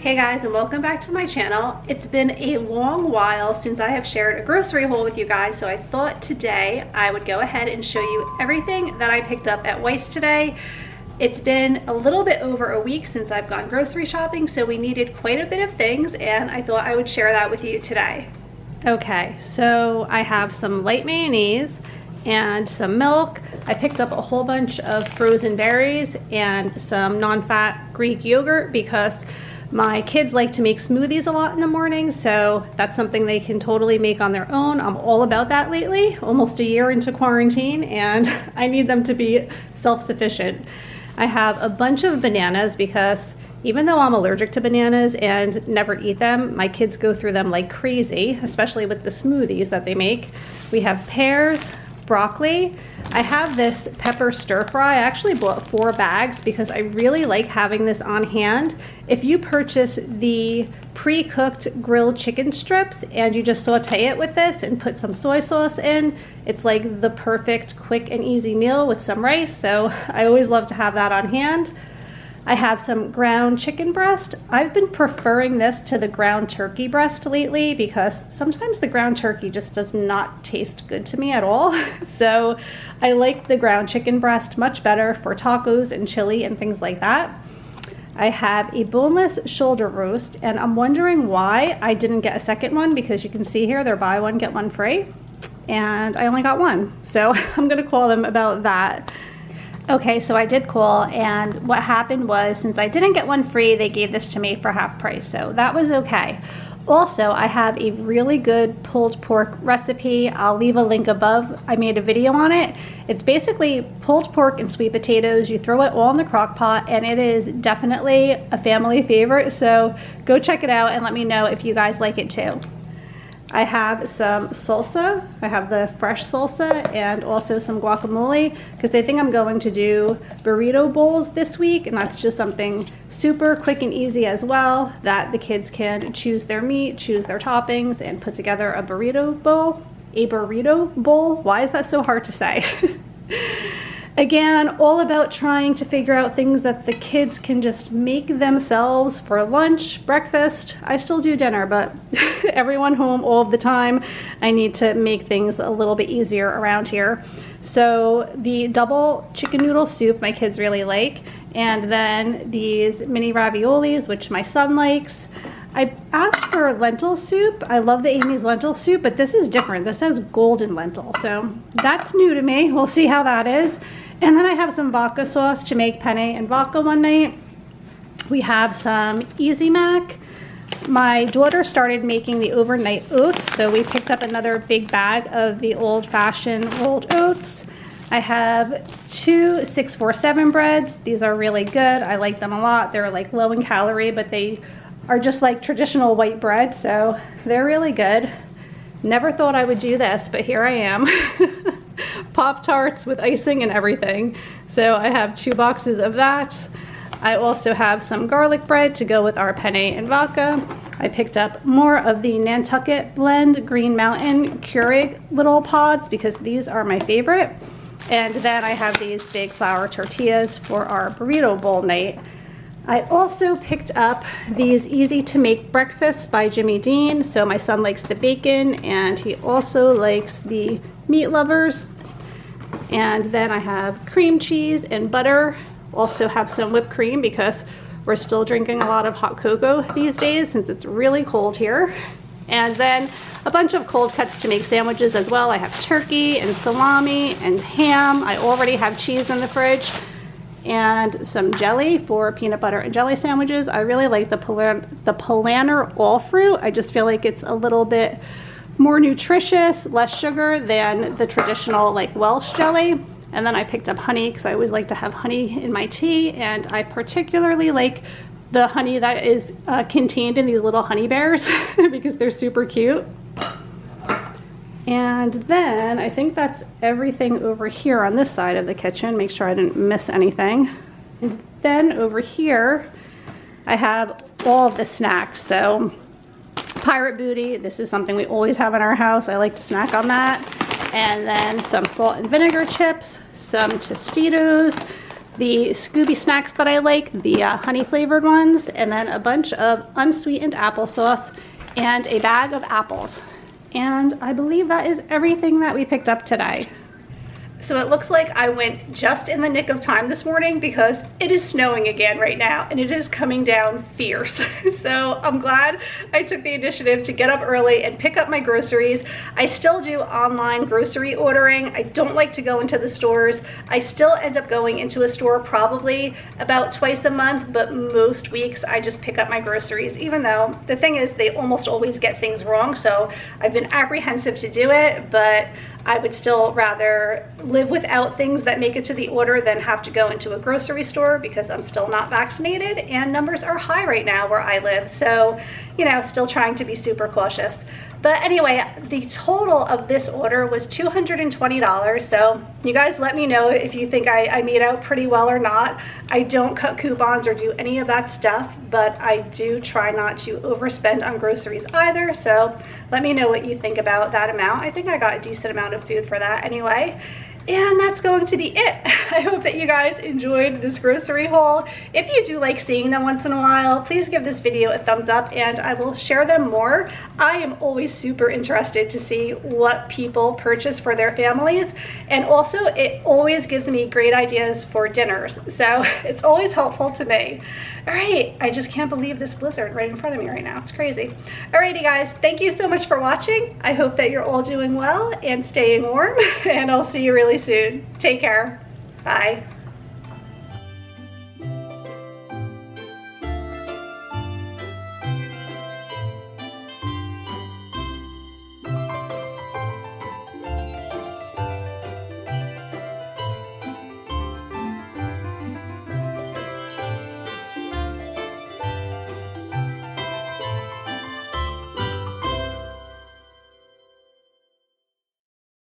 Hey guys, and welcome back to my channel. It's been a long while since I have shared a grocery haul with you guys, so I thought today I would go ahead and show you everything that I picked up at Weis today. It's been a little bit over a week since I've gone grocery shopping, so we needed quite a bit of things, and I thought I would share that with you today. Okay, so I have some light mayonnaise and some milk. I picked up a whole bunch of frozen berries and some non-fat Greek yogurt because my kids like to make smoothies a lot in the morning, so that's something they can totally make on their own. I'm all about that lately, almost a year into quarantine, and I need them to be self-sufficient. I have a bunch of bananas because even though I'm allergic to bananas and never eat them, my kids go through them like crazy, especially with the smoothies that they make. We have pears, broccoli. I have this pepper stir fry. I actually bought 4 bags because I really like having this on hand. If you purchase the pre-cooked grilled chicken strips and you just saute it with this and put some soy sauce in, it's like the perfect quick and easy meal with some rice. So I always love to have that on hand. I have some ground chicken breast. I've been preferring this to the ground turkey breast lately because sometimes the ground turkey just does not taste good to me at all. So I like the ground chicken breast much better for tacos and chili and things like that. I have a boneless shoulder roast, and I'm wondering why I didn't get a second one because you can see here they're buy one, get one free, and I only got one. So I'm gonna call them about that. Okay, so I did call, and what happened was since I didn't get one free, they gave this to me for half price, so that was okay. Also, I have a really good pulled pork recipe. I'll leave a link above. I made a video on it. It's basically pulled pork and sweet potatoes. You throw it all in the crock pot, and it is definitely a family favorite, so go check it out and let me know if you guys like it too. I have some salsa. I have the fresh salsa and also some guacamole because they think I'm going to do burrito bowls this week, and that's just something super quick and easy as well that the kids can choose their meat, choose their toppings, and put together a burrito bowl. Why is that so hard to say? Again, all about trying to figure out things that the kids can just make themselves for lunch, breakfast. I still do dinner, but everyone home all of the time. I need to make things a little bit easier around here. So the double chicken noodle soup my kids really like, and then these mini raviolis, which my son likes. I asked for lentil soup. I love the Amy's lentil soup, but this is different. This says golden lentil, so that's new to me. We'll see how that is. And then I have some vodka sauce to make penne and vodka one night. We have some Easy Mac. My daughter started making the overnight oats, so we picked up another big bag of the old-fashioned rolled oats. I have 2 647 breads. These are really good. I like them a lot. They're like low in calorie, but they are just like traditional white bread, so they're really good. Never thought I would do this, but here I am. Pop-Tarts with icing and everything. So I have 2 boxes of that. I also have some garlic bread to go with our penne and vodka. I picked up more of the Nantucket Blend Green Mountain Keurig little pods because these are my favorite. And then I have these big flour tortillas for our burrito bowl night. I also picked up these easy to make breakfasts by Jimmy Dean. So my son likes the bacon and he also likes the meat lovers. And then I have cream cheese and butter. Also have some whipped cream because we're still drinking a lot of hot cocoa these days since it's really cold here. And then a bunch of cold cuts to make sandwiches as well. I have turkey and salami and ham. I already have cheese in the fridge. And some jelly for peanut butter and jelly sandwiches. I really like the Polaner All Fruit. I just feel like it's a little bit more nutritious, less sugar than the traditional like Welsh jelly. And then I picked up honey because I always like to have honey in my tea, and I particularly like the honey that is contained in these little honey bears because they're super cute. And then I think that's everything over here on this side of the kitchen. Make sure I didn't miss anything. And then over here, I have all of the snacks. So Pirate Booty, this is something we always have in our house. I like to snack on that. And then some salt and vinegar chips, some Tostitos, the Scooby snacks that I like, the honey flavored ones, and then a bunch of unsweetened applesauce and a bag of apples. And I believe that is everything that we picked up today. So it looks like I went just in the nick of time this morning because it is snowing again right now and it is coming down fierce. So I'm glad I took the initiative to get up early and pick up my groceries. I still do online grocery ordering. I don't like to go into the stores. I still end up going into a store probably about twice a month, but most weeks I just pick up my groceries, even though the thing is they almost always get things wrong. So I've been apprehensive to do it, but I would still rather live without things that make it to the order than have to go into a grocery store because I'm still not vaccinated and numbers are high right now where I live. So, you know, still trying to be super cautious. But anyway, the total of this order was $220. So you guys let me know if you think I made out pretty well or not. I don't cut coupons or do any of that stuff, but I do try not to overspend on groceries either. So let me know what you think about that amount. I think I got a decent amount of food for that anyway. And that's going to be it. I hope that you guys enjoyed this grocery haul. If you do like seeing them once in a while, please give this video a thumbs up and I will share them more. I am always super interested to see what people purchase for their families. And also it always gives me great ideas for dinners. So it's always helpful to me. All right, I just can't believe this blizzard right in front of me right now. It's crazy. Alrighty guys, thank you so much for watching. I hope that you're all doing well and staying warm and I'll see you really soon. Take care. Bye.